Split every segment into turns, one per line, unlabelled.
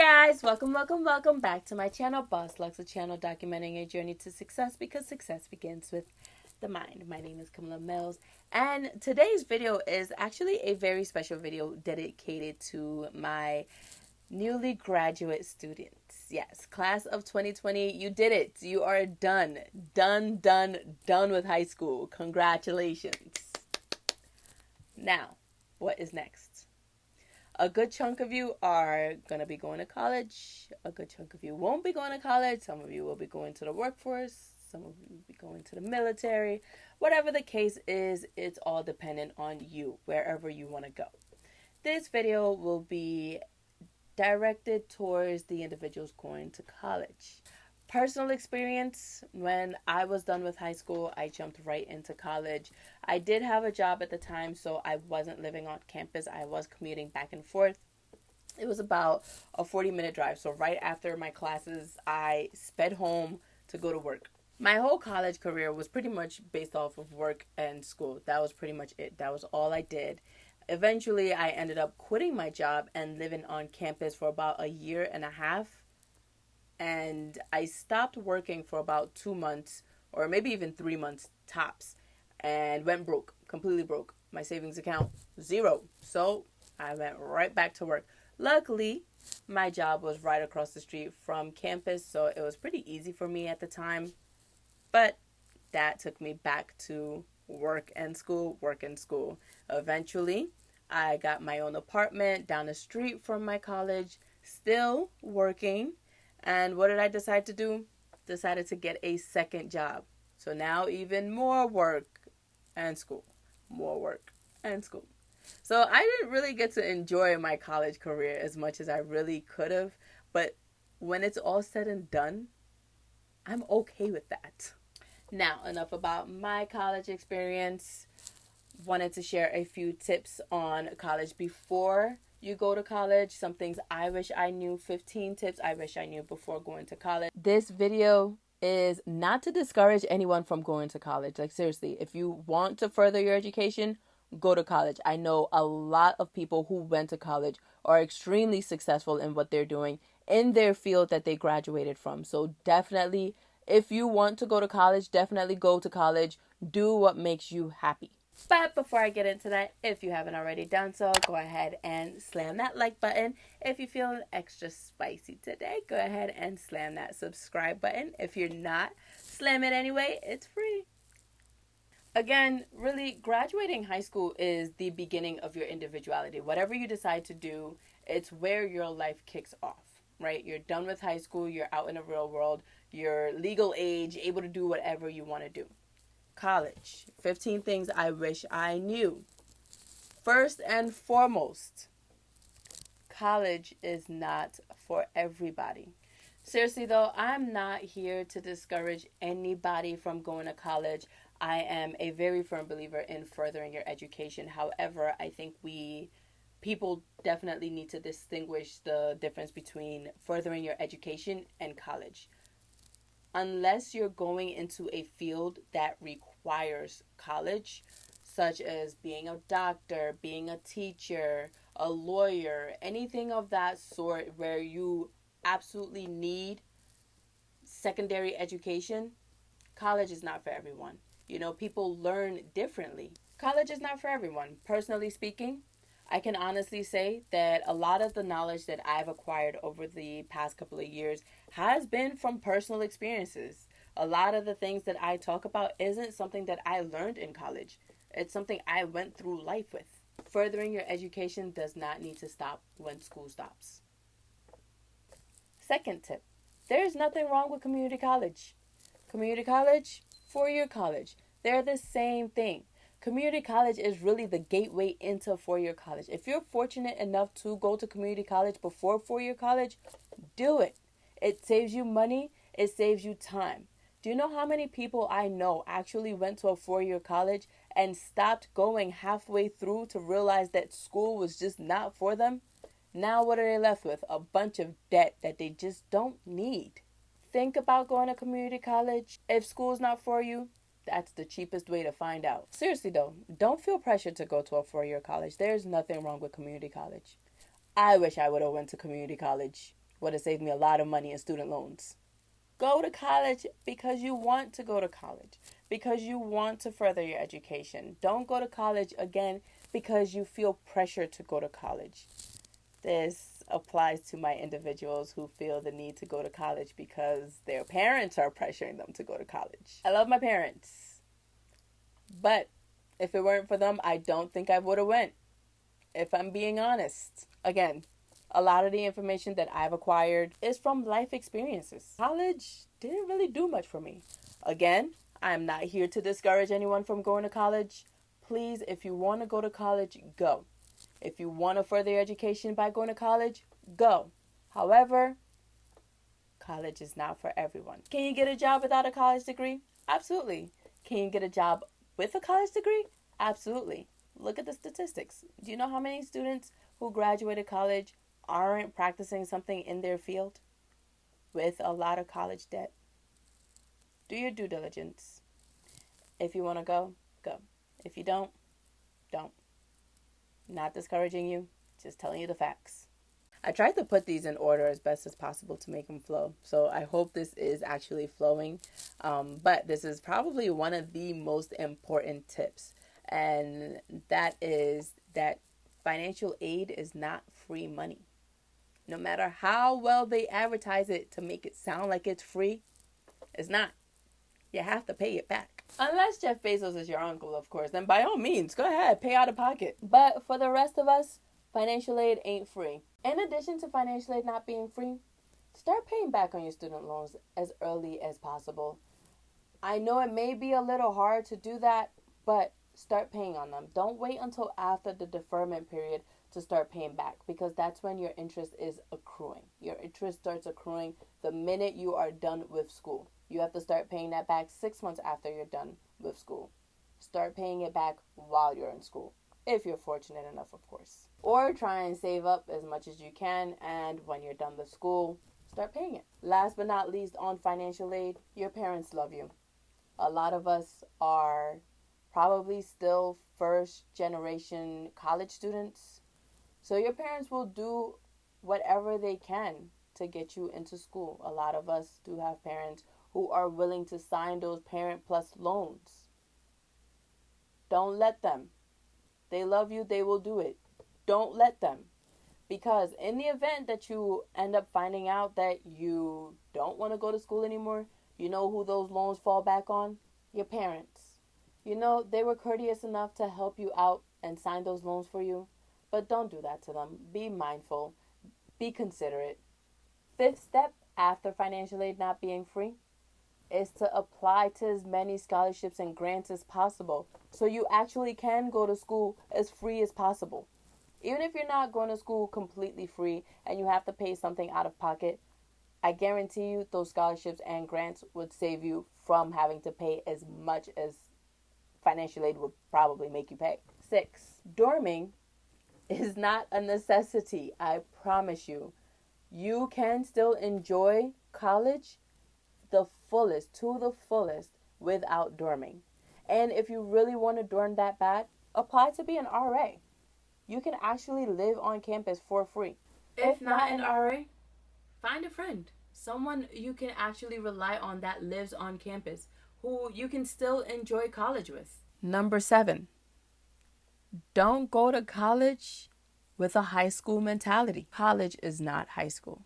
guys, welcome back to my channel, Bosslux, a channel documenting a journey to success because success begins with the mind. My name is Camilla Mills, and today's video is actually a very special video dedicated to my newly graduate students. Yes, class of 2020, you did it. You are done with high school. Congratulations. Now, what is next? A good chunk of you are going to be going to college. A good chunk of you won't be going to college. Some of you will be going to the workforce. Some of you will be going to the military. Whatever the case is, it's all dependent on you, wherever you want to go. This video will be directed towards the individuals going to college. Personal experience, when I was done with high school, I jumped right into college. I did have a job at the time, so I wasn't living on campus. I was commuting back and forth. It was about a 40-minute drive. So right after my classes, I sped home to go to work. My whole college career was pretty much based off of work and school. That was pretty much it. That was all I did. Eventually, I ended up quitting my job and living on campus for about a year and a half. And I stopped working for about 2 months or maybe even 3 months tops and went broke, completely broke. My savings account, zero. So I went right back to work. Luckily, my job was right across the street from campus, so it was pretty easy for me at the time. But that took me back to work and school. Eventually, I got my own apartment down the street from my college, still working. And what did I decide to do? Decided to get a second job. So now even more work and school. More work and school. So I didn't really get to enjoy my college career as much as I really could have. But when it's all said and done, I'm okay with that. Now, enough about my college experience. Wanted to share a few tips on college before you go to college. Some things I wish I knew. 15 tips I wish I knew before going to college. This video is not to discourage anyone from going to college. Like, seriously, if you want to further your education, go to college. I know a lot of people who went to college are extremely successful in what they're doing in their field that they graduated from. So definitely, if you want to go to college, definitely go to college. Do what makes you happy. But before I get into that, if you haven't already done so, go ahead and slam that like button. If you're feeling extra spicy today, go ahead and slam that subscribe button. If you're not, slam it anyway. It's free. Again, really, graduating high school is the beginning of your individuality. Whatever you decide to do, it's where your life kicks off, right? You're done with high school. You're out in the real world. You're legal age, able to do whatever you want to do. College. 15 things I wish I knew. First and foremost, college is not for everybody. Seriously though, I'm not here to discourage anybody from going to college. I am a very firm believer in furthering your education. However, I think people definitely need to distinguish the difference between furthering your education and college. Unless you're going into a field that requires college, such as being a doctor, being a teacher, a lawyer, anything of that sort where you absolutely need secondary education, college is not for everyone. You know, people learn differently. College is not for everyone. Personally speaking, I can honestly say that a lot of the knowledge that I've acquired over the past couple of years has been from personal experiences. A lot of the things that I talk about isn't something that I learned in college. It's something I went through life with. Furthering your education does not need to stop when school stops. Second tip, there's nothing wrong with community college. Community college, 4-year college, they're the same thing. Community college is really the gateway into 4-year college. If you're fortunate enough to go to community college before 4-year college, do it. It saves you money. It saves you time. Do you know how many people I know actually went to a 4-year college and stopped going halfway through to realize that school was just not for them? Now what are they left with? A bunch of debt that they just don't need. Think about going to community college. If school's not for you, that's the cheapest way to find out. Seriously though, don't feel pressured to go to a 4-year college. There's nothing wrong with community college. I wish I would have went to community college. Would have saved me a lot of money in student loans. Go to college because you want to go to college, because you want to further your education. Don't go to college again because you feel pressure to go to college. This applies to my individuals who feel the need to go to college because their parents are pressuring them to go to college. I love my parents, but if it weren't for them, I don't think I would have went. If I'm being honest. Again, a lot of the information that I've acquired is from life experiences. College didn't really do much for me. Again, I'm not here to discourage anyone from going to college. Please, if you want to go to college, go. If you want to further your education by going to college, go. However, college is not for everyone. Can you get a job without a college degree? Absolutely. Can you get a job with a college degree? Absolutely. Look at the statistics. Do you know how many students who graduated college aren't practicing something in their field with a lot of college debt? Do your due diligence. If you want to go, go. If you don't, don't. Not discouraging you, just telling you the facts. I tried to put these in order as best as possible to make them flow. So I hope this is actually flowing. But this is probably one of the most important tips. And that is that financial aid is not free money. No matter how well they advertise it to make it sound like it's free, it's not. You have to pay it back. Unless Jeff Bezos is your uncle, of course, then by all means, go ahead, pay out of pocket. But for the rest of us, financial aid ain't free. In addition to financial aid not being free, start paying back on your student loans as early as possible. I know it may be a little hard to do that, but start paying on them. Don't wait until after the deferment period to start paying back, because that's when your interest is accruing. Your interest starts accruing the minute you are done with school. You have to start paying that back 6 months after you're done with school. Start paying it back while you're in school, if you're fortunate enough, of course. Or try and save up as much as you can, and when you're done with school, start paying it. Last but not least, on financial aid, your parents love you. A lot of us are probably still first generation college students. So your parents will do whatever they can to get you into school. A lot of us do have parents who are willing to sign those Parent Plus loans. Don't let them. They love you, they will do it. Don't let them. Because in the event that you end up finding out that you don't want to go to school anymore, you know who those loans fall back on? Your parents. You know, they were courteous enough to help you out and sign those loans for you. But don't do that to them. Be mindful. Be considerate. Fifth step after financial aid not being free is to apply to as many scholarships and grants as possible so you actually can go to school as free as possible. Even if you're not going to school completely free and you have to pay something out of pocket, I guarantee you those scholarships and grants would save you from having to pay as much as financial aid would probably make you pay. 6, dorming is not a necessity. I promise you. You can still enjoy college to the fullest without dorming. And if you really want to dorm that bad, apply to be an RA. You can actually live on campus for free. If not an RA, find a friend. Someone you can actually rely on that lives on campus, who you can still enjoy college with. Number 7, don't go to college with a high school mentality. College is not high school.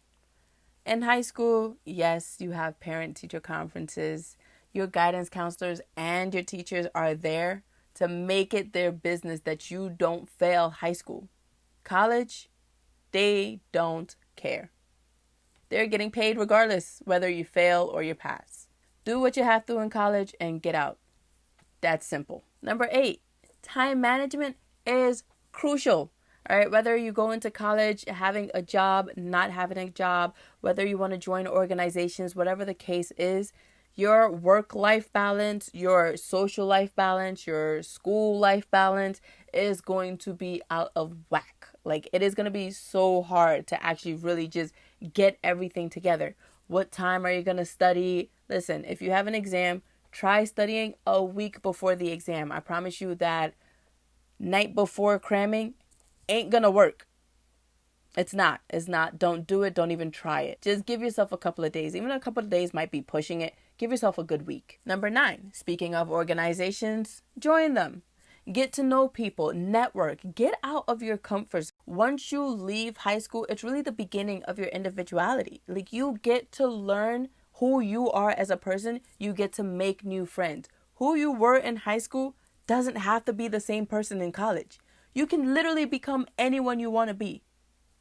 In high school, yes, you have parent-teacher conferences. Your guidance counselors and your teachers are there to make it their business that you don't fail high school. College, they don't care. They're getting paid regardless whether you fail or you pass. Do what you have to in college and get out. That's simple. Number 8, time management is crucial. All right, whether you go into college having a job, not having a job, whether you want to join organizations, whatever the case is, your work-life balance, your social life balance, your school life balance is going to be out of whack. Like, it is going to be so hard to actually really just get everything together. What time are you going to study? Listen, if you have an exam, try studying a week before the exam. I promise you that night before cramming ain't gonna work. It's not. It's not. Don't do it. Don't even try it. Just give yourself a couple of days. Even a couple of days might be pushing it. Give yourself a good week. Number 9, speaking of organizations, join them. Get to know people, network, get out of your comfort zone. Once you leave high school, it's really the beginning of your individuality. Like, you get to learn who you are as a person. You get to make new friends. Who you were in high school doesn't have to be the same person in college. You can literally become anyone you want to be.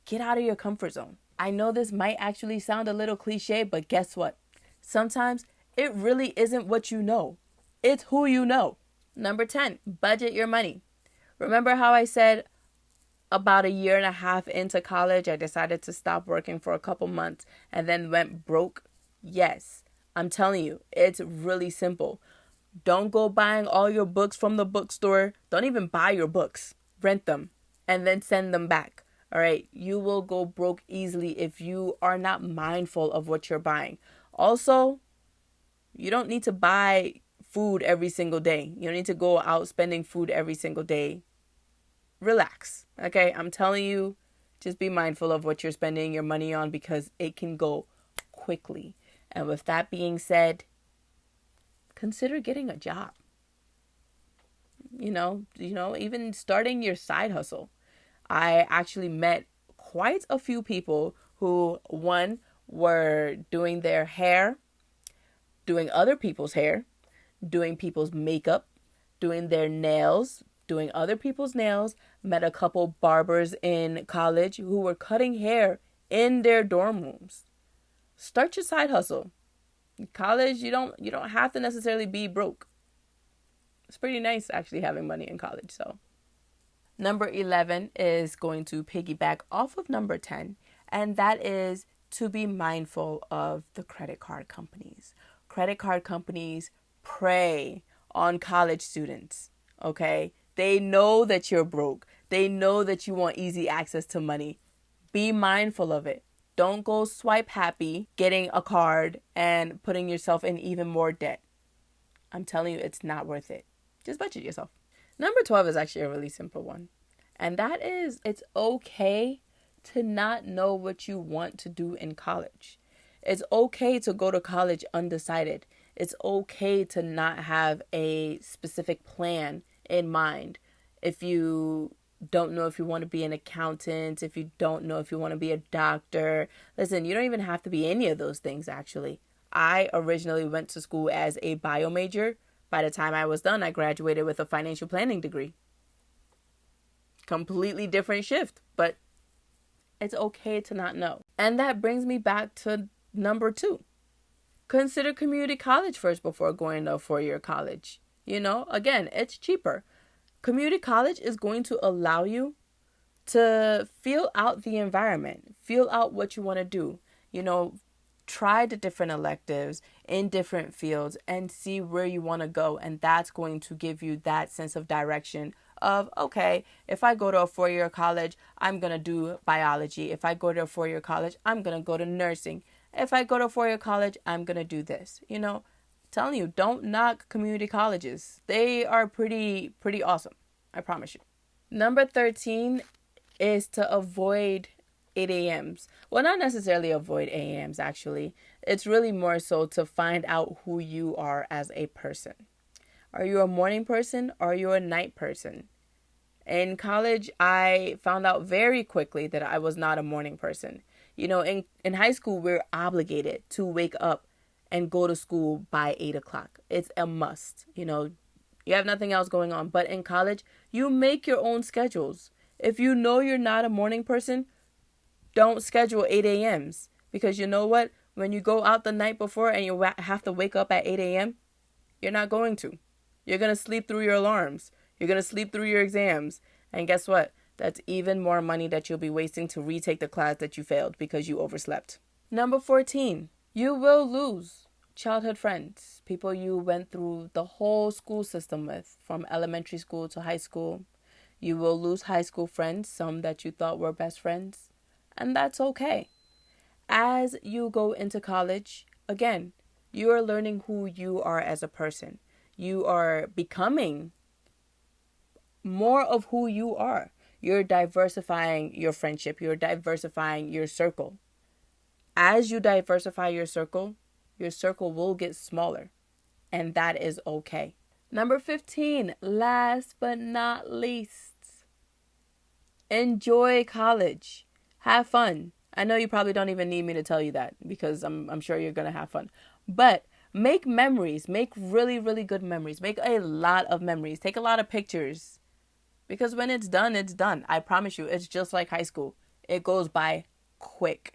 Get out of your comfort zone. I know this might actually sound a little cliche, but guess what? Sometimes it really isn't what you know. It's who you know. Number 10, budget your money. Remember how I said about a year and a half into college, I decided to stop working for a couple months and then went broke? Yes, I'm telling you, it's really simple. Don't go buying all your books from the bookstore. Don't even buy your books. Rent them and then send them back. All right. You will go broke easily if you are not mindful of what you're buying. Also, you don't need to buy food every single day. You don't need to go out spending food every single day. Relax. Okay. I'm telling you, just be mindful of what you're spending your money on because it can go quickly. And with that being said, consider getting a job. Even starting your side hustle. I actually met quite a few people who, one, were doing their hair, doing other people's hair, doing people's makeup, doing their nails, doing other people's nails. Met a couple barbers in college who were cutting hair in their dorm rooms. Start your side hustle. In college, you don't have to necessarily be broke. It's pretty nice actually having money in college. So number 11 is going to piggyback off of number 10, and that is to be mindful of the credit card companies. Credit card companies prey on college students, okay? They know that you're broke. They know that you want easy access to money. Be mindful of it. Don't go swipe happy getting a card and putting yourself in even more debt. I'm telling you, it's not worth it. Just budget yourself. Number 12 is actually a really simple one. And that is, it's okay to not know what you want to do in college. It's okay to go to college undecided. It's okay to not have a specific plan in mind. If you don't know if you want to be an accountant, if you don't know if you want to be a doctor, listen, you don't even have to be any of those things, actually. I originally went to school as a bio major. By the time I was done, I graduated with a financial planning degree. Completely different shift, but it's okay to not know. And that brings me back to number 2. Consider community college first before going to a 4-year college. Again, it's cheaper. Community college is going to allow you to feel out the environment, feel out what you want to do. Try the different electives in different fields and see where you want to go. And that's going to give you that sense of direction of, okay, if I go to a 4-year college, I'm going to do biology. If I go to a 4-year college, I'm going to go to nursing. If I go to a 4-year college, I'm going to do this. Telling you, don't knock community colleges. They are pretty awesome. I promise you. Number 13 is to avoid 8 a.m.s. Well, not necessarily avoid a.m.s, actually. It's really more so to find out who you are as a person. Are you a morning person or are you a night person? In college, I found out very quickly that I was not a morning person. In high school, we're obligated to wake up and go to school by 8 o'clock. It's a must. You have nothing else going on. But in college, you make your own schedules. If you know you're not a morning person, don't schedule 8 a.m.s. Because you know what? When you go out the night before and you have to wake up at 8 a.m., you're not going to. You're going to sleep through your alarms. You're going to sleep through your exams. And guess what? That's even more money that you'll be wasting to retake the class that you failed because you overslept. Number 14, you will lose childhood friends, people you went through the whole school system with, from elementary school to high school. You will lose high school friends, some that you thought were best friends, and that's okay. As you go into college, again, you are learning who you are as a person. You are becoming more of who you are. You're diversifying your friendship. You're diversifying your circle. As you diversify your circle will get smaller. And that is okay. Number 15, last but not least, enjoy college. Have fun. I know you probably don't even need me to tell you that because I'm sure you're going to have fun. But make memories. Make really, really good memories. Make a lot of memories. Take a lot of pictures. Because when it's done, it's done. I promise you, it's just like high school. It goes by quick.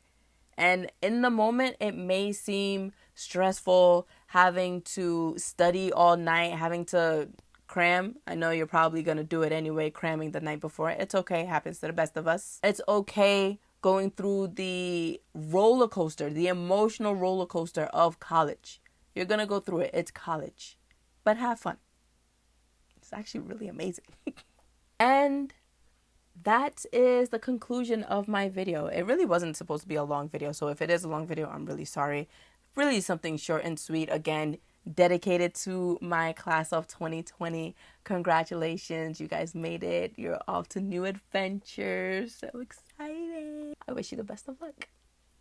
And in the moment, it may seem stressful having to study all night, having to cram. I know you're probably going to do it anyway, cramming the night before. It's okay. It happens to the best of us. It's okay going through the roller coaster, the emotional roller coaster of college. You're going to go through it. It's college. But have fun. It's actually really amazing. And that is the conclusion of my video. It really wasn't supposed to be a long video, so if it is a long video, I'm really sorry. Really something short and sweet, again, dedicated to my class of 2020. Congratulations, you guys made it. You're off to new adventures. So excited. I wish you the best of luck.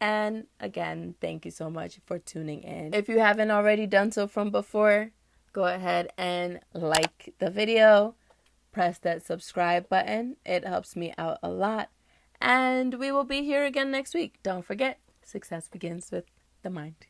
And again, thank you so much for tuning in. If you haven't already done so from before, go ahead and like the video. Press that subscribe button. It helps me out a lot. And we will be here again next week. Don't forget, success begins with the mind.